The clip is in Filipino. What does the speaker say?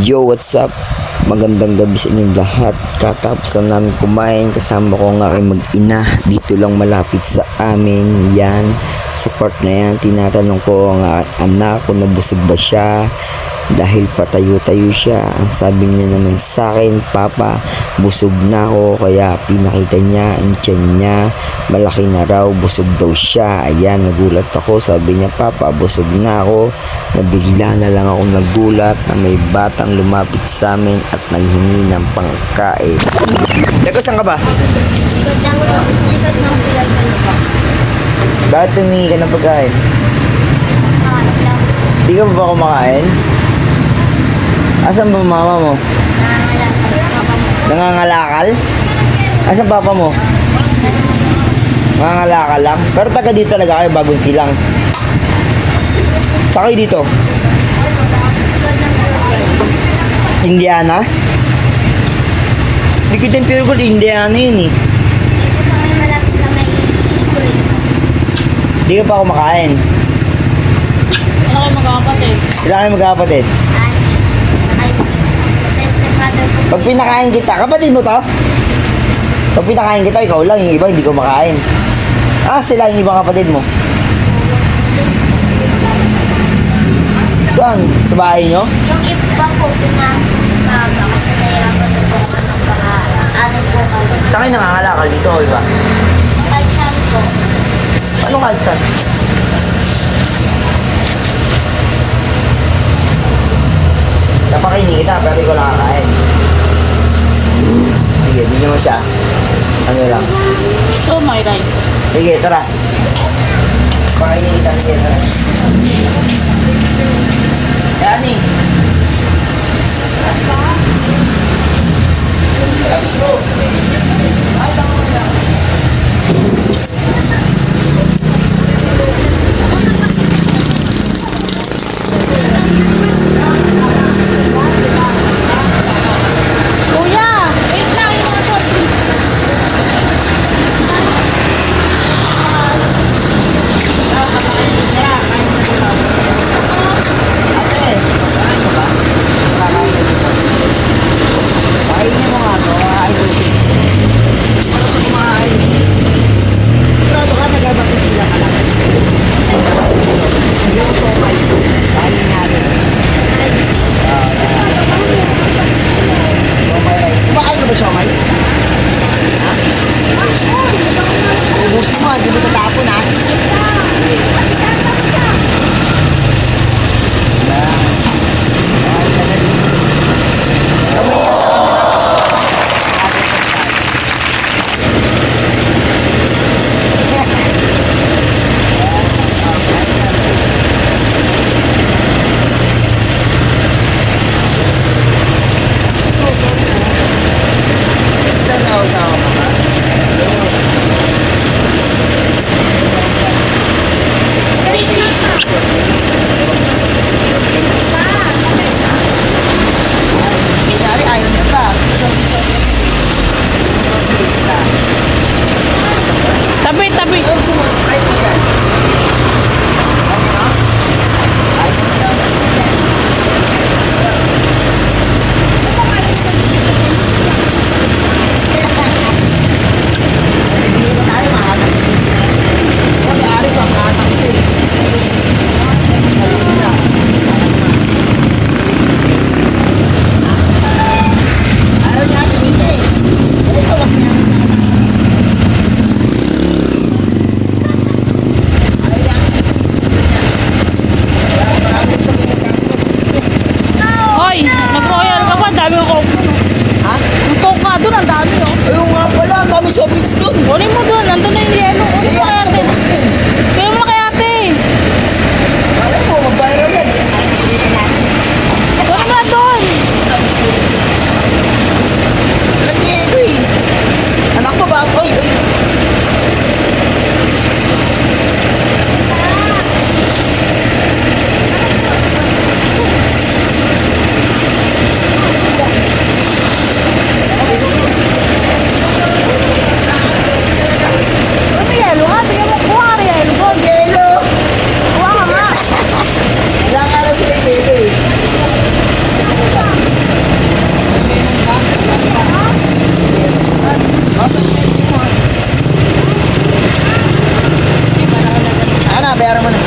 Yo, what's up? Magandang gabi sa inyong lahat. Katapos na namin kumain, kasama ko ang aking mag-ina. Dito lang malapit sa amin. Yan, sa part na yan, tinatanong ko ang anak ko na busog ba siya. Dahil patayo-tayo siya. Ang sabi niya naman sa akin, Papa, busog na ako. Kaya pinakita niya ang tiyan niya. Malaki na raw, busog daw siya. Ayan, nagulat ako. Sabi niya, Papa, busog na ako. Nabigla na lang ako nagulat na may batang lumapit sa amin at nanghingi ng pangkain. Teka, saan ka ba? Likod ng pinagano ko. Bakit humingi ka ng pagkain? Hanap lang. Di ka ba kumakain? Asan ba mama mo? Nangangalakal? Asan papa mo? Nangangalakal lang? Pero taga dito talaga kayo, bagong silang. Saan kayo dito? Indiana? Hindi ko din feel ko Indiana yun eh. Dito sa may malapit sa may ituloy. Hindi ka pa kumakain. Ano kayo magkakapatid? Ilan kayo magkakapatid? Sa stepmother ko. Pag pinakain kita, kapatid mo to? Pag pinakain kita, ikaw lang, yung iba hindi ko makain. Sila yung ibang kapatid mo. Saan? Sa bahay nyo? Yung iba ko, pinamama kasi nahirapan na po ano para ano po kami. Sa akin nangangalakal dito, iba? Kahit saan po. Anong kalsan? Napakainin kita, pero ikaw lang kakain. Sige, bigyan mo siya. Ano lang. Show my rice. Sige, tara. Pakainin kita, sige, tara. Yani. Let's go. Kuya! Wait lang yung mga salt, please. Pakainin mo nga to, idol. Ano sa kumain? Sigurado ka, nagabakit sila ka lang. Yung somay, kainin natin. Somay rice. Diba kayo ba somay? Ha? Ubusin mo, hindi mo tatapon ha. Tabi, tabi. Hoy, nag-royal ka pa. Ang dami ko coke. Ha? Yung coke nga doon, ang dami oh. Ayun nga pala, ang dami sobrings dun. Kunin mo doon, nandun na yung yelo. Kunin mo kay ate. Kunin mo kay ate. Alam mo, mag-viral yan. Kunin mo doon. Nag-iego eh. Anak mo ba? Oy, oy. bayaran mo na.